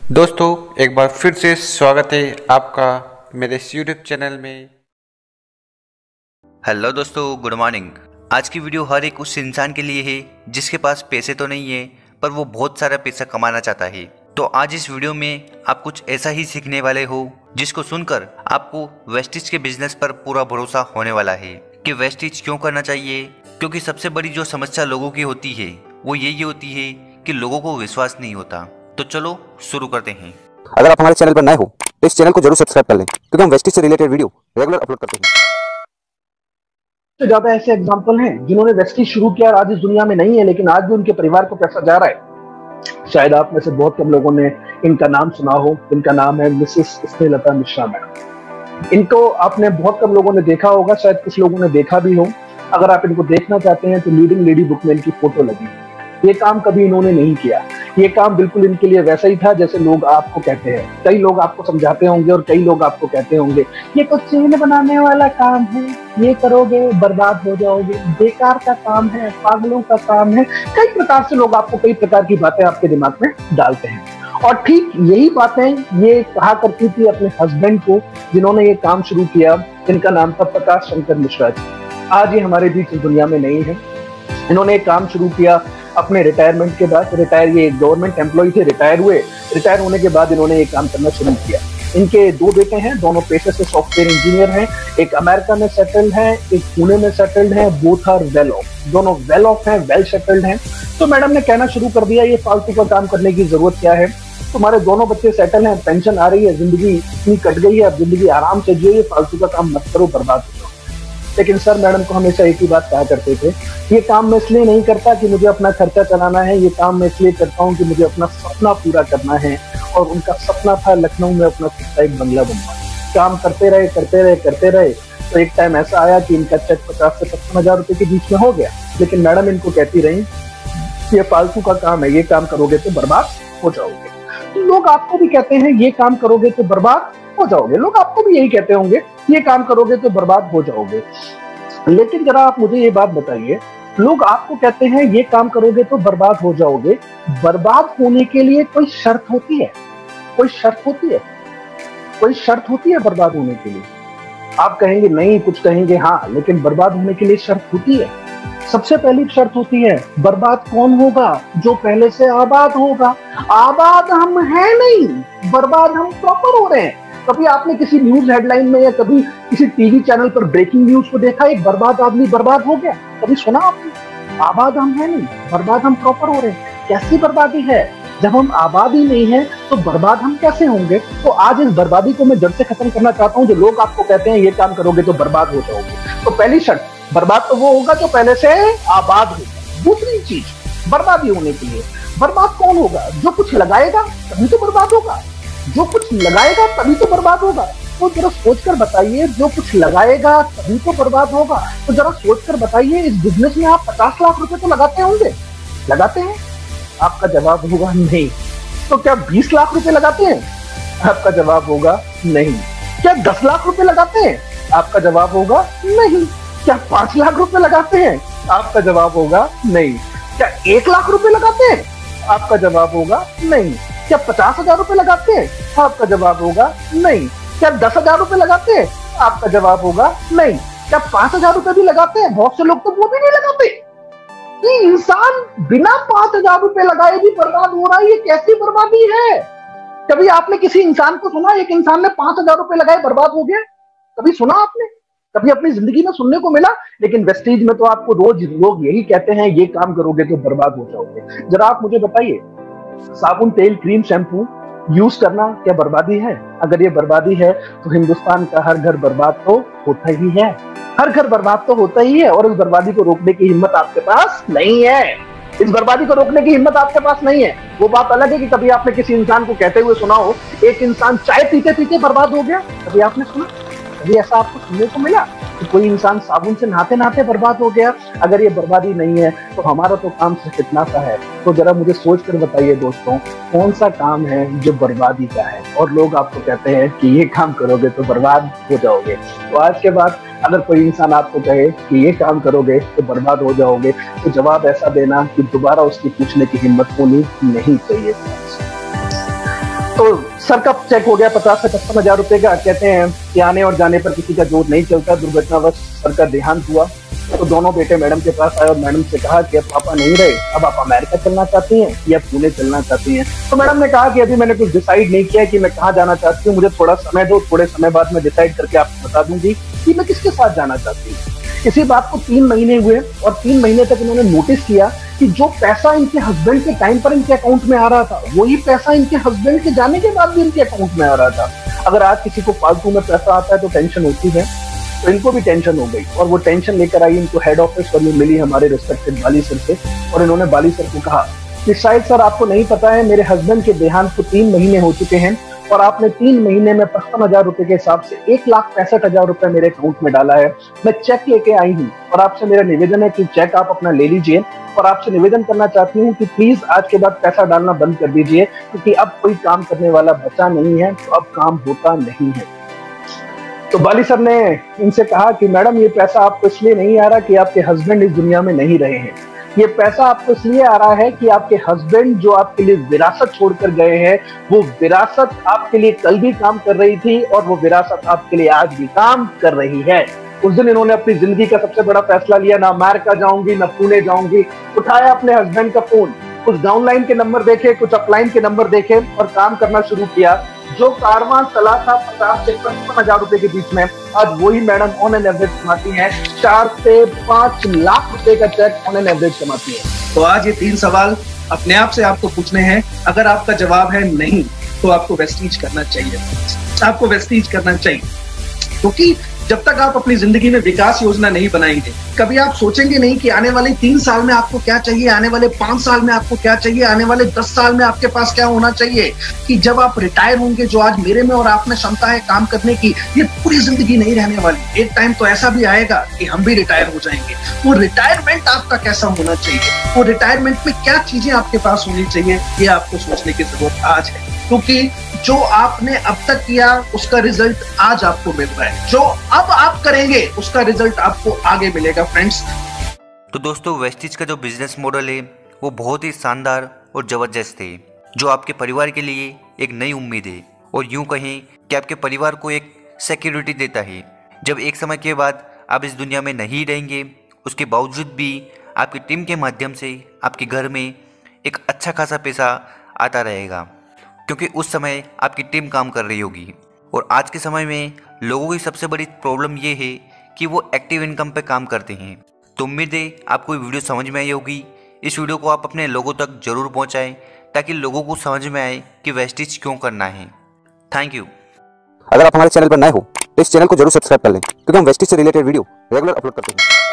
दोस्तों एक बार फिर से स्वागत है आपका मेरे इस यूट्यूब चैनल में। हेलो दोस्तों, गुड मॉर्निंग। आज की वीडियो हर एक उस इंसान के लिए है जिसके पास पैसे तो नहीं है पर वो बहुत सारा पैसा कमाना चाहता है। तो आज इस वीडियो में आप कुछ ऐसा ही सीखने वाले हो जिसको सुनकर आपको वेस्टेज के बिजनेस पर पूरा भरोसा होने वाला है कि वेस्टेज क्यों करना चाहिए। क्योंकि सबसे बड़ी जो समस्या लोगों की होती है वो यही होती है कि लोगों को विश्वास नहीं होता। तो चलो शुरू करते हैं। अगर आप हमारे चैनल पर नए हो तो इस चैनल को जरूर सब्सक्राइब कर लें क्योंकि हम वेस्टेज से रिलेटेड वीडियो रेगुलर अपलोड करते हैं। तो ज्यादा ऐसे एग्जांपल हैं जिन्होंने वेस्टेज शुरू किया और आज इस दुनिया में नहीं है, लेकिन आज भी उनके परिवार को पैसा जा रहा है। शायद आप में से बहुत कम लोगों ने इनका नाम सुना हो। इनका नाम है मिसेस स्नेहलता मिश्रा मैडम। इनको आपने बहुत कम लोगों ने देखा होगा, शायद कुछ लोगों ने देखा भी हो। अगर आप इनको देखना चाहते हैं तो लीडिंग लेडी बुक में इनकी फोटो लगी। ये काम कभी इन्होंने नहीं किया। ये काम बिल्कुल इनके लिए वैसा ही था जैसे लोग आपको कहते हैं। कई लोग आपको समझाते होंगे और कई लोग आपको कहते होंगे ये तो चेन बनाने वाला काम है, ये करोगे बर्बाद हो जाओगे, बेकार का काम है, पागलों का काम है। कई प्रकार से लोग आपको कई प्रकार की बातें आपके दिमाग में डालते हैं। और ठीक यही बातें ये कहा करती थी अपने हस्बैंड को जिन्होंने ये काम शुरू किया, जिनका नाम था प्रकाश शंकर मिश्रा जी। आज ये हमारे बीच इस दुनिया में नहीं है। इन्होंने एक काम शुरू किया अपने रिटायरमेंट के बाद। ये गवर्नमेंट एम्प्लॉय थे, रिटायर हुए। रिटायर होने के बाद इन्होंने एक काम करना शुरू किया। इनके दो बेटे हैं, दोनों पेशे से सॉफ्टवेयर इंजीनियर हैं। एक अमेरिका में सेटल्ड है, एक पुणे में सेटल्ड है। बोथ आर वेल ऑफ, दोनों वेल ऑफ हैं, वेल सेटल्ड हैं। तो मैडम ने कहना शुरू कर दिया ये फालतू का काम करने की जरूरत क्या है, तुम्हारे दोनों बच्चे सेटल हैं, पेंशन आ रही है, जिंदगी इतनी कट गई है, अब जिंदगी आराम से जियो, ये फालतू का काम मत करो, बर्बाद हो जाओ। लेकिन सर मैडम को हमेशा एक ही बात कहा करते थे, ये काम मैं इसलिए नहीं करता कि मुझे अपना खर्चा चलाना है, ये काम मैं इसलिए करता हूँ कि मुझे अपना सपना पूरा करना है। और उनका सपना था लखनऊ में अपना खुद का एक बंगला बनवाना। काम करते रहे। तो एक टाइम ऐसा आया कि इनका चेक 50 से 55 हजार रुपए के बीच में हो गया। लेकिन मैडम इनको कहती रही ये फालतू का काम है, ये काम करोगे तो बर्बाद हो जाओगे। तो लोग आपको भी कहते हैं ये काम करोगे तो बर्बाद हो जाओगे। लोग आपको भी यही कहते होंगे ये काम करोगे तो बर्बाद हो जाओगे। लेकिन जरा आप मुझे ये बात बताइए, लोग आपको कहते हैं ये काम करोगे तो बर्बाद हो जाओगे, बर्बाद होने के लिए कोई शर्त होती है? कोई शर्त होती है? कोई शर्त होती है बर्बाद होने के लिए? आप कहेंगे नहीं, कुछ कहेंगे हाँ, लेकिन बर्बाद होने के लिए शर्त होती है। सबसे पहली शर्त होती है, बर्बाद कौन होगा? जो पहले से आबाद होगा। आबाद हम हैं नहीं, बर्बाद हम प्रॉपर हो रहे हैं। कभी आपने किसी न्यूज हेडलाइन में या कभी किसी टीवी चैनल पर ब्रेकिंग न्यूज को देखा, एक बर्बाद आदमी बर्बाद हो गया? कभी सुना आपने? आबाद हम हैं नहीं, बर्बाद हम प्रॉपर हो रहे हैं। कैसी बर्बादी है? जब हम आबाद ही नहीं है तो बर्बाद हम कैसे होंगे? तो आज इस बर्बादी को मैं जड़ से खत्म करना चाहता हूँ। जो लोग आपको कहते हैं ये काम करोगे तो बर्बाद हो जाओगे, तो पहली शर्त, बर्बाद तो वो होगा जो पहले से आबाद होगा। दूसरी चीज, बर्बादी होने के लिए बर्बाद कौन होगा? जो कुछ लगाएगा तभी तो बर्बाद होगा। जो कुछ लगाएगा तभी तो बर्बाद होगा। तो जरा सोचकर बताइए, जो कुछ लगाएगा तभी तो बर्बाद होगा। तो जरा सोचकर बताइए, इस बिजनेस में आप 50 लाख रुपए तो लगाते होंगे, लगाते हैं? आपका जवाब होगा नहीं। तो क्या 20 लाख रुपए लगाते हैं? आपका जवाब होगा नहीं। क्या 10 लाख रुपए लगाते हैं? आपका जवाब होगा नहीं। क्या 5 लाख रुपए लगाते हैं? आपका जवाब होगा नहीं। क्या 1 लाख रुपए लगाते हैं? आपका जवाब होगा नहीं। क्या 50,000 रुपए लगाते हैं? आपका जवाब होगा नहीं। क्या 10,000 रुपए लगाते हैं? आपका जवाब होगा नहीं। क्या 5,000 रुपए भी लगाते हैं? बहुत से लोग तो वो भी नहीं लगाते। ये इंसान बिना 5,000 रुपए लगाए भी बर्बाद हो रहा है, ये कैसी बर्बादी है? कभी आपने किसी इंसान को सुना एक इंसान ने 5,000 रुपए लगाए बर्बाद हो गया? कभी सुना आपने? कभी अपनी जिंदगी में सुनने को मिला? लेकिन वेस्टेज में तो आपको रोज लोग यही कहते हैं ये काम करोगे तो बर्बाद हो जाओगे। जरा आप मुझे बताइए, साबुन, तेल, क्रीम, शैम्पू यूज करना क्या बर्बादी है? अगर ये बर्बादी है तो हिंदुस्तान का हर घर बर्बाद तो होता ही है। हर घर बर्बाद तो होता ही है। और इस बर्बादी को रोकने की हिम्मत आपके पास नहीं है। इस बर्बादी को रोकने की हिम्मत आपके पास नहीं है। वो बात अलग है कि कभी आपने किसी इंसान को कहते हुए सुना हो एक इंसान चाय पीते पीते बर्बाद हो गया। कभी आपने सुना? कभी ऐसा आपको सुनने को मिला कि कोई इंसान साबुन से नहाते नहाते बर्बाद हो गया? अगर ये बर्बादी नहीं है तो हमारा तो काम सिर्फ इतना सा है। तो जरा मुझे सोच कर बताइए दोस्तों, कौन सा काम है जो बर्बादी का है और लोग आपको कहते हैं कि ये काम करोगे तो बर्बाद हो जाओगे? तो आज के बाद अगर कोई इंसान आपको कहे कि ये काम करोगे तो बर्बाद हो जाओगे, तो जवाब ऐसा देना कि दोबारा उसकी पूछने की हिम्मत होनी नहीं चाहिए। तो सर का चेक हो गया 50 से 55 हजार रुपए का। कहते हैं कि आने और जाने पर किसी का जोर नहीं चलता। दुर्घटनावश सर का देहांत हुआ। तो दोनों बेटे मैडम के पास आए और मैडम से कहा कि अब पापा नहीं रहे, अब आप अमेरिका चलना चाहती हैं या पुणे चलना चाहती हैं। तो मैडम ने कहा कि अभी मैंने कुछ डिसाइड नहीं किया कि मैं कहाँ जाना चाहती हूँ, मुझे थोड़ा समय दो, थोड़े समय बाद मैं डिसाइड करके आपको बता दूंगी कि मैं किसके साथ जाना चाहती हूँ। इसी बात को 3 महीने हुए और 3 महीने तक इन्होंने नोटिस किया कि जो पैसा इनके हस्बैंड के टाइम पर इनके अकाउंट में आ रहा था, वही पैसा इनके हस्बैंड के जाने के बाद भी इनके अकाउंट में आ रहा था। अगर आज किसी को फालतू में पैसा आता है तो टेंशन होती है, तो इनको भी टेंशन हो गई और वो टेंशन लेकर आई इनको हेड ऑफिस और ये मिली हमारे रिस्पेक्टेड बाली सर से। और इन्होंने बाली सर को कहा कि शायद सर आपको नहीं पता है, मेरे हस्बैंड के देहांत को 3 महीने हो चुके हैं और आपने 3 महीने में 55 हजार रुपए के हिसाब से 1,65,000 रुपए मेरे अकाउंट में डाला है। मैं चेक लेके आई हूँ और आपसे मेरा निवेदन है कि चेक आप अपना ले लीजिए और आपसे निवेदन करना चाहती हूँ कि प्लीज आज के बाद पैसा डालना बंद कर दीजिए, क्योंकि अब कोई काम करने वाला बचा नहीं है, तो अब काम होता नहीं है। तो बाली सर ने इनसे कहा कि मैडम ये पैसा आपको इसलिए नहीं आ रहा कि आपके हस्बैंड इस दुनिया में नहीं रहे हैं, ये पैसा आपको इसलिए आ रहा है कि आपके हस्बैंड जो आपके लिए विरासत छोड़कर गए हैं, वो विरासत आपके लिए कल भी काम कर रही थी और वो विरासत आपके लिए आज भी काम कर रही है। उस दिन इन्होंने अपनी जिंदगी का सबसे बड़ा फैसला लिया, ना अमेरिका जाऊंगी ना पुणे जाऊंगी। उठाया अपने हस्बैंड का फोन, कुछ डाउनलाइन के नंबर देखे, कुछ अपलाइन के नंबर देखे और काम करना शुरू किया। जो कारवां चला था 50 से 55 हजार रुपए के बीच में, आज वही मैडम ऑन एन एवरेज कमाती है 4 से 5 लाख रुपए का चेक ऑन एन एवरेज कमाती है। तो आज ये 3 सवाल अपने आप से आपको पूछने हैं। अगर आपका जवाब है नहीं, तो आपको वेस्टीज करना चाहिए, आपको वेस्टीज करना चाहिए, क्योंकि जब तक आप अपनी जिंदगी में विकास योजना नहीं बनाएंगे, कभी आप सोचेंगे नहीं कि आने वाले 3 साल में आपको क्या चाहिए, आने वाले 5 साल में आपको क्या चाहिए, आने वाले 10 साल में आपके पास क्या होना चाहिए, कि जब आप रिटायर होंगे, जो आज मेरे में और आप में क्षमता है काम करने की, ये पूरी जिंदगी नहीं रहने वाली। एक टाइम तो ऐसा भी आएगा कि हम भी रिटायर हो जाएंगे। वो रिटायरमेंट आपका कैसा होना चाहिए, वो रिटायरमेंट में क्या चीजें आपके पास होनी चाहिए, ये आपको सोचने की जरूरत आज है, क्योंकि जो आपने अब तक किया उसका रिजल्ट आज आपको मिल रहा है, जो अब आप करेंगे उसका रिजल्ट आपको आगे मिलेगा फ्रेंड्स। तो दोस्तों, वेस्टीज का जो बिजनेस मॉडल है वो बहुत ही शानदार और जबरदस्त है, जो आपके परिवार के लिए एक नई उम्मीद है और यूं कहें कि आपके परिवार को एक सिक्योरिटी देता है। जब एक समय के बाद आप इस दुनिया में नहीं रहेंगे, उसके बावजूद भी आपकी टीम के माध्यम से आपके घर में एक अच्छा खासा पैसा आता रहेगा, क्योंकि उस समय आपकी टीम काम कर रही होगी। और आज के समय में लोगों की सबसे बड़ी प्रॉब्लम ये है कि वो एक्टिव इनकम पे काम करते हैं। तो उम्मीद है आपको ये वीडियो समझ में आई होगी। इस वीडियो को आप अपने लोगों तक जरूर पहुंचाएं, ताकि लोगों को समझ में आए कि वेस्टीज क्यों करना है। Thank you. अगर आप हमारे चैनल पर नए हो तो इस चैनल को जरूर सब्सक्राइब कर लें, क्योंकि हम वेस्टीज से रिलेटेड वीडियो रेगुलर अपलोड करते हैं।